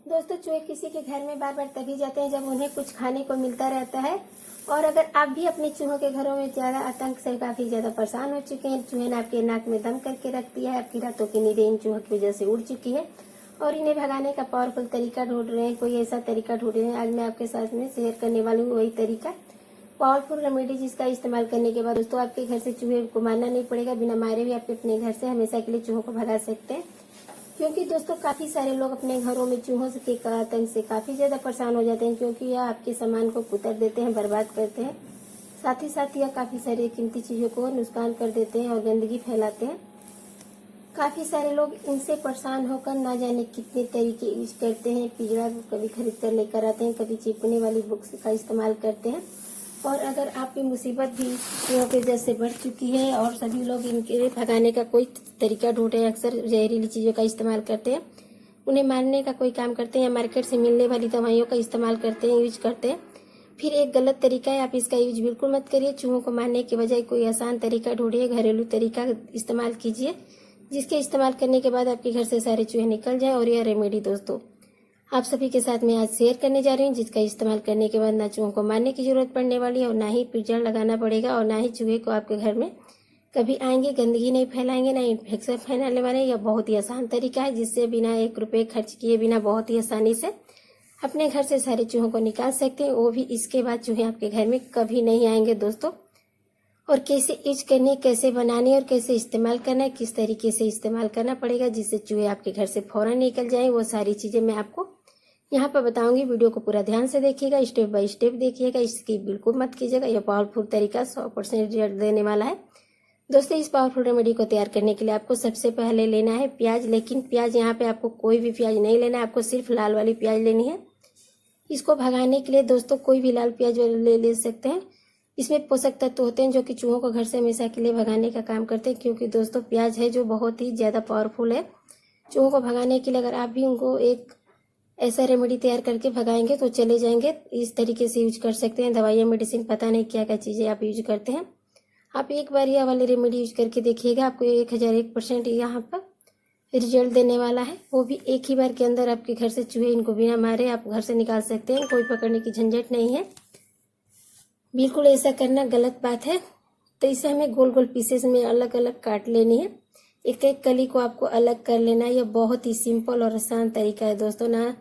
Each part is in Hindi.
दोस्तों, चूहे किसी के घर में बार बार तभी जाते हैं जब उन्हें कुछ खाने को मिलता रहता है। और अगर आप भी अपने चूहों के घरों में ज्यादा आतंक से काफी ज्यादा परेशान हो चुके हैं, चूहे ने आपके नाक में दम करके रख दिया है, आपकी रातों की नींदें इन चूहों की वजह से उड़ चुकी है और इन्हें भगाने का पावरफुल तरीका ढूंढ रहे हैं, कोई ऐसा तरीका ढूंढ रहे हैं, आज मैं आपके साथ में शेयर करने वाली हूँ वही तरीका, पावरफुल रेमेडी, जिसका इस्तेमाल करने के बाद दोस्तों आपके घर से चूहे को मारना नहीं पड़ेगा। बिना मारे हुए आप अपने घर से हमेशा के लिए चूहों को भगा सकते हैं। क्योंकि दोस्तों काफी सारे लोग अपने घरों में चूहों के आतंक से काफी ज्यादा परेशान हो जाते हैं, क्योंकि यह आपके सामान को कुतर देते हैं, बर्बाद करते हैं। साथ ही यह काफी सारी कीमती चीजों को नुकसान कर देते हैं और गंदगी फैलाते हैं। काफी सारे लोग इनसे परेशान होकर ना जाने कितने तरीके यूज करते हैं। पिंजरा कभी खरीद कर लेकर आते हैं, कभी चिपकने वाली बुक्स का इस्तेमाल करते हैं। और अगर आपकी मुसीबत भी चूहों की वजह से बढ़ चुकी है और सभी लोग इनके भगाने का कोई तरीका ढूंढते हैं, अक्सर जहरीली चीजों का इस्तेमाल करते हैं, उन्हें मारने का कोई काम करते हैं या मार्केट से मिलने वाली दवाइयों का इस्तेमाल करते हैं, यूज करते हैं, फिर एक गलत तरीका है। आप इसका यूज बिल्कुल मत करिए। चूहों को मारने के बजाय कोई आसान तरीका ढूंढिए, घरेलू तरीका इस्तेमाल कीजिए, जिसके इस्तेमाल करने के बाद आपके घर से सारे चूहे निकल जाए। और यह रेमेडी दोस्तों आप सभी के साथ मैं आज शेयर करने जा रही हूँ, जिसका इस्तेमाल करने के बाद ना चूहों को मारने की जरूरत पड़ने वाली है और ना ही पिंजरा लगाना पड़ेगा और ना ही चूहे को आपके घर में कभी आएंगे, गंदगी नहीं फैलाएंगे, ना इन्फेक्शन फैलाने वाले। यह बहुत ही आसान तरीका है, जिससे बिना 1 रुपये खर्च किए बिना बहुत ही आसानी से अपने घर से सारे चूहों को निकाल सकते हैं। वो भी इसके बाद चूहे आपके घर में कभी नहीं आएंगे दोस्तों। और कैसे यूज करनी है, कैसे बनानी है और कैसे इस्तेमाल करना है, किस तरीके से इस्तेमाल करना पड़ेगा जिससे चूहे आपके घर से फौरन निकल जाएं, वो सारी चीजें मैं आपको यहाँ पर बताऊंगी। वीडियो को पूरा ध्यान से देखिएगा, स्टेप बाय स्टेप देखिएगा, इसकी बिल्कुल मत कीजिएगा। यह पावरफुल तरीका 100% रिजल्ट देने वाला है दोस्तों। इस पावरफुल रेमेडी को तैयार करने के लिए आपको सबसे पहले लेना है प्याज, लेकिन प्याज यहाँ पे आपको कोई भी प्याज नहीं लेना है, आपको सिर्फ लाल वाली प्याज लेनी है। इसको भगाने के लिए दोस्तों कोई भी लाल प्याज ले सकते हैं। इसमें पोषक तत्व होते हैं जो कि चूहों को घर से हमेशा के लिए भगाने का काम करते हैं, क्योंकि दोस्तों प्याज है जो बहुत ही ज्यादा पावरफुल है चूहों को भगाने के लिए। अगर आप भी उनको एक ऐसा रेमेडी तैयार करके भगाएंगे तो चले जाएंगे। इस तरीके से यूज कर सकते हैं। दवाइयाँ, मेडिसिन, पता नहीं क्या क्या चीजें आप यूज करते हैं। आप एक बार यह वाली रेमेडी यूज करके देखिएगा, आपको 1001% यहाँ पर रिजल्ट देने वाला है। वो भी एक ही बार के अंदर आपके घर से चूहे इनको बिना मारे आप घर से निकाल सकते हैं। कोई पकड़ने की झंझट नहीं है। बिल्कुल ऐसा करना गलत बात है। तो इसे हमें गोल गोल पीसेस में अलग अलग काट लेनी है। एक एक कली को आपको अलग कर लेना है। यह बहुत ही सिंपल और आसान तरीका है दोस्तों। ना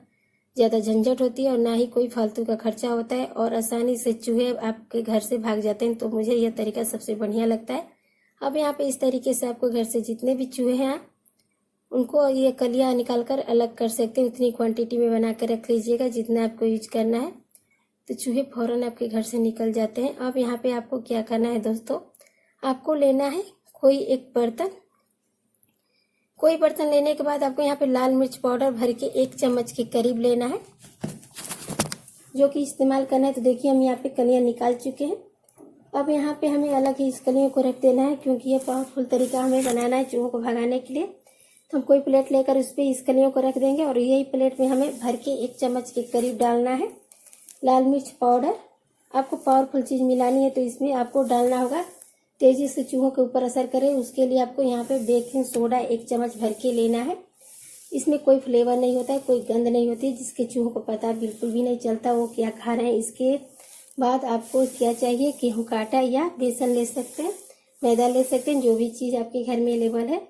ज्यादा झंझट होती है और ना ही कोई फालतू का खर्चा होता है और आसानी से चूहे आपके घर से भाग जाते हैं। तो मुझे यह तरीका सबसे बढ़िया लगता है। अब यहाँ पे इस तरीके से आपको घर से जितने भी चूहे हैं उनको ये कलियां निकाल कर अलग कर सकते हैं। उतनी क्वांटिटी में बना कर रख लीजिएगा जितना आपको यूज करना है, तो चूहे फौरन आपके घर से निकल जाते हैं। अब यहाँ पे आपको क्या करना है दोस्तों, आपको लेना है कोई एक बर्तन। कोई बर्तन लेने के बाद आपको यहाँ पे लाल मिर्च पाउडर भर के 1 चम्मच के करीब लेना है, जो कि इस्तेमाल करना है। तो देखिए हम यहाँ पे कलियां निकाल चुके हैं। अब यहाँ पे हमें अलग ही इस कलियों को रख देना है, क्योंकि ये पावरफुल तरीका हमें बनाना है चूहों को भगाने के लिए। तो हम कोई प्लेट लेकर उस पर इस कलियों को रख देंगे और यही प्लेट में हमें भर के 1 चम्मच के करीब डालना है लाल मिर्च पाउडर। आपको पावरफुल चीज मिलानी है तो इसमें आपको डालना होगा तेजी से चूहों के ऊपर असर करे। उसके लिए आपको यहाँ पे बेकिंग सोडा 1 चम्मच भर के लेना है। इसमें कोई फ्लेवर नहीं होता है, कोई गंध नहीं होती है, जिसके चूहों को पता बिल्कुल भी नहीं चलता वो क्या खा रहे हैं। इसके बाद आपको क्या चाहिए, गेहूं का आटा या बेसन ले सकते हैं, मैदा ले सकते हैं, जो भी चीज आपके घर में अवेलेबल है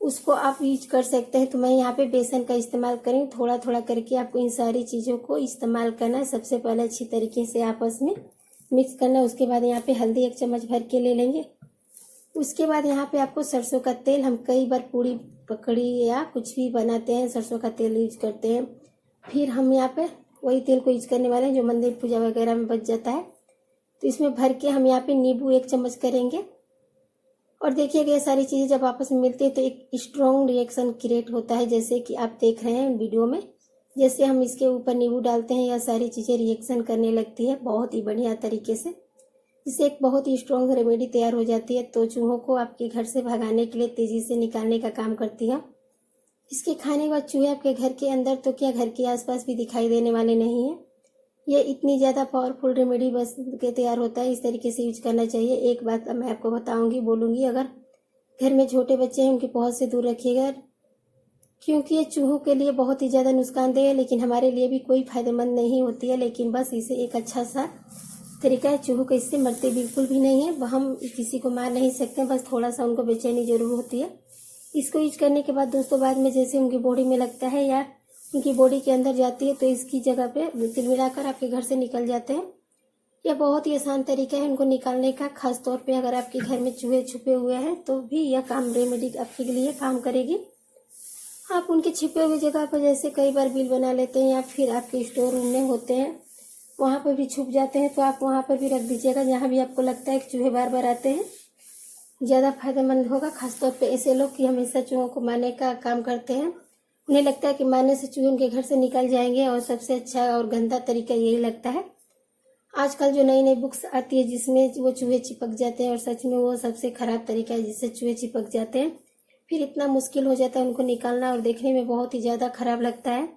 उसको आप यूज कर सकते हैं। तो मैं यहाँ पे बेसन का इस्तेमाल करें। थोड़ा थोड़ा करके आपको इन सारी चीजों को इस्तेमाल करना है। सबसे पहले अच्छी तरीके से आपस में मिक्स करना है। उसके बाद यहाँ पे हल्दी 1 चम्मच भर के ले लेंगे। उसके बाद यहाँ पे आपको सरसों का तेल, हम कई बार पूड़ी पकड़ी या कुछ भी बनाते हैं सरसों का तेल यूज करते हैं। फिर हम यहाँ पे वही तेल को यूज करने वाले हैं जो मंदिर पूजा वगैरह में बच जाता है। तो इसमें भर के हम यहाँ पे नींबू 1 चम्मच करेंगे। और देखिएगा ये सारी चीजें जब आपस में मिलती है तो एक स्ट्रॉन्ग रिएक्शन क्रिएट होता है, जैसे कि आप देख रहे हैं वीडियो में। जैसे हम इसके ऊपर नींबू डालते हैं, यह सारी चीजें रिएक्शन करने लगती है बहुत ही बढ़िया तरीके से। इससे एक बहुत ही स्ट्रॉन्ग रेमेडी तैयार हो जाती है। तो चूहों को आपके घर से भगाने के लिए तेजी से निकालने का काम करती है। इसके खाने के बाद चूहे आपके घर के अंदर तो क्या घर के आसपास भी दिखाई देने वाले नहीं है। ये इतनी ज्यादा पावरफुल रेमेडी बस के तैयार होता है। इस तरीके से यूज करना चाहिए। एक बात मैं आपको बताऊंगी, बोलूंगी, अगर घर में छोटे बच्चे हैं उनकी पहुंच से दूर रखिएगा। क्योंकि ये चूहों के लिए बहुत ही ज़्यादा नुकसानदेह है, लेकिन हमारे लिए भी कोई फायदेमंद नहीं होती है। लेकिन बस इसे एक अच्छा सा तरीका है, चूहों को इससे मरते बिल्कुल भी नहीं है। हम किसी को मार नहीं सकते, बस थोड़ा सा उनको बेचैनी जरूर होती है। इसको यूज करने के बाद दोस्तों बाद में जैसे उनकी बॉडी में लगता है या उनकी बॉडी के अंदर जाती है तो इसकी जगह पे तिल मिलाकर आपके घर से निकल जाते हैं। यह बहुत ही आसान तरीका है उनको निकालने का। खास तौर पे अगर आपके घर में चूहे छुपे हुए हैं तो भी यह काम रेमेडी आपके लिए काम करेगी। आप उनके छिपे हुए जगह पर जैसे कई बार बिल बना लेते हैं या फिर आपके स्टोर रूम में होते हैं, वहाँ पर भी छुप जाते हैं, तो आप वहाँ पर भी रख दीजिएगा जहाँ भी आपको लगता है कि चूहे बार बार आते हैं। ज़्यादा फायदेमंद होगा। खासतौर पे ऐसे लोग कि हमेशा चूहों को मारने का काम करते हैं, उन्हें लगता है कि मारने से चूहे उनके घर से निकल जाएंगे, और सबसे अच्छा और गंदा तरीका यही लगता है। आजकल जो नई नई बुक्स आती है जिसमें वो चूहे चिपक जाते हैं, और सच में वो सबसे खराब तरीका है जिससे चूहे चिपक जाते हैं। फिर इतना मुश्किल हो जाता है उनको निकालना, और देखने में बहुत ही ज़्यादा खराब लगता है।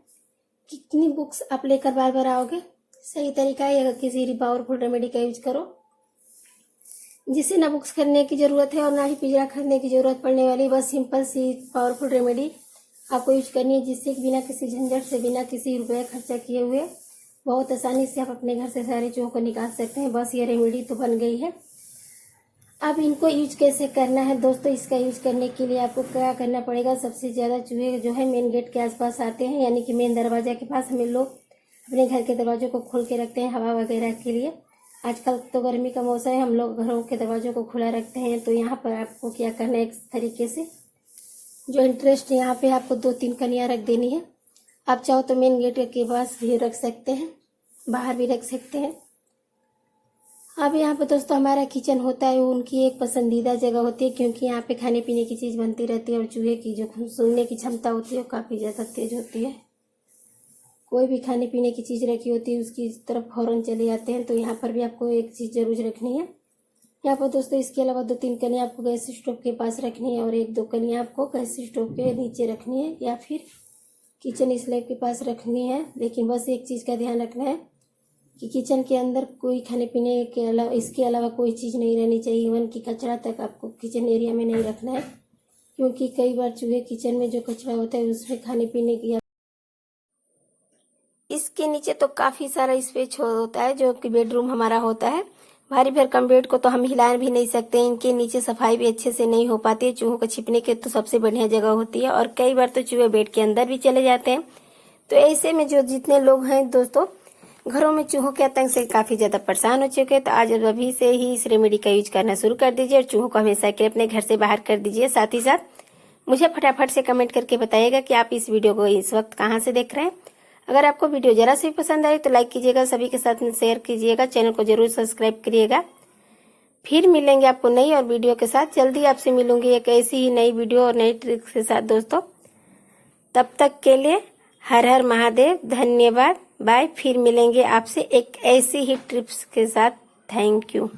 कितनी बुक्स आप लेकर बार बार आओगे? सही तरीका है अगर किसी पावरफुल रेमेडी का यूज करो, जिससे ना बुक्स खरीदने की जरूरत है और ना ही पिंजरा खरीदने की जरूरत पड़ने वाली। बस सिंपल सी पावरफुल रेमेडी आपको यूज करनी है, जिससे बिना किसी झंझट से, बिना किसी रुपये खर्चा किए हुए बहुत आसानी से आप अपने घर से सारे चूहों को निकाल सकते हैं। बस ये रेमेडी तो बन गई है। अब इनको यूज कैसे करना है दोस्तों? इसका यूज करने के लिए आपको क्या करना पड़ेगा? सबसे ज़्यादा चूहे जो है मेन गेट के आसपास आते हैं, यानी कि मेन दरवाजा के पास। हमें लोग अपने घर के दरवाजों को खोल के रखते हैं हवा वगैरह के लिए। आजकल तो गर्मी का मौसम है, हम लोग घरों के दरवाजों को खुला रखते हैं। तो यहाँ पर आपको क्या करना है, एक तरीके से जो इंटरेस्ट यहाँ पे आपको 2-3 कनियाँ रख देनी है। आप चाहो तो मेन गेट के पास भी रख सकते हैं, बाहर भी रख सकते हैं। अब यहाँ पे दोस्तों हमारा किचन होता है, वो उनकी एक पसंदीदा जगह होती है, क्योंकि यहाँ पे खाने पीने की चीज़ बनती रहती है, और चूहे की जो सूंघने की क्षमता होती है वो काफ़ी ज़्यादा तेज होती है। कोई भी खाने पीने की चीज़ रखी होती है उसकी तरफ फौरन चले जाते हैं। तो यहाँ पर भी आपको एक चीज़ जरूर रखनी है। यहाँ पर दोस्तों इसके अलावा 2-3 कनियाँ आपको गैस स्टोव के पास रखनी है, और 1-2 कनियाँ आपको गैस स्टोव के नीचे रखनी है, या फिर किचन स्लैब के पास रखनी है। लेकिन बस एक चीज़ का ध्यान रखना है कि किचन के अंदर कोई खाने पीने के अलावा, इसके अलावा कोई चीज़ नहीं रहनी चाहिए। इवन कि कचरा तक आपको किचन एरिया में नहीं रखना है, क्योंकि कई बार चूहे किचन में जो कचरा होता है उसमें खाने पीने की। इसके नीचे तो काफ़ी सारा स्पेस होता है, जो कि बेडरूम हमारा होता है। भारी भरकम बेड को तो हम हिला भी नहीं सकते। इनके नीचे सफाई भी अच्छे से नहीं हो पाती है। चूहों को छिपने के तो सबसे बढ़िया जगह होती है, और कई बार तो चूहे बेड के अंदर भी चले जाते हैं। तो ऐसे में जो जितने लोग हैं दोस्तों घरों में चूहों के आतंक से काफ़ी ज़्यादा परेशान हो चुके हैं, तो आज अभी से ही इस रेमेडी का यूज करना शुरू कर दीजिए, और चूहों को हमेशा के लिए अपने घर से बाहर कर दीजिए। साथ ही साथ मुझे फटाफट से कमेंट करके बताइएगा कि आप इस वीडियो को इस वक्त कहाँ से देख रहे हैं। अगर आपको वीडियो जरा से भी पसंद आए तो लाइक कीजिएगा, सभी के साथ में शेयर कीजिएगा, चैनल को जरूर सब्सक्राइब करिएगा। फिर मिलेंगे आपको नई और वीडियो के साथ। जल्दी आपसे मिलूंगी एक ऐसी ही नई वीडियो और नई ट्रिक्स के साथ दोस्तों। तब तक के लिए हर हर महादेव, धन्यवाद, बाय। फिर मिलेंगे आपसे एक ऐसी ही ट्रिप्स के साथ। Thank you.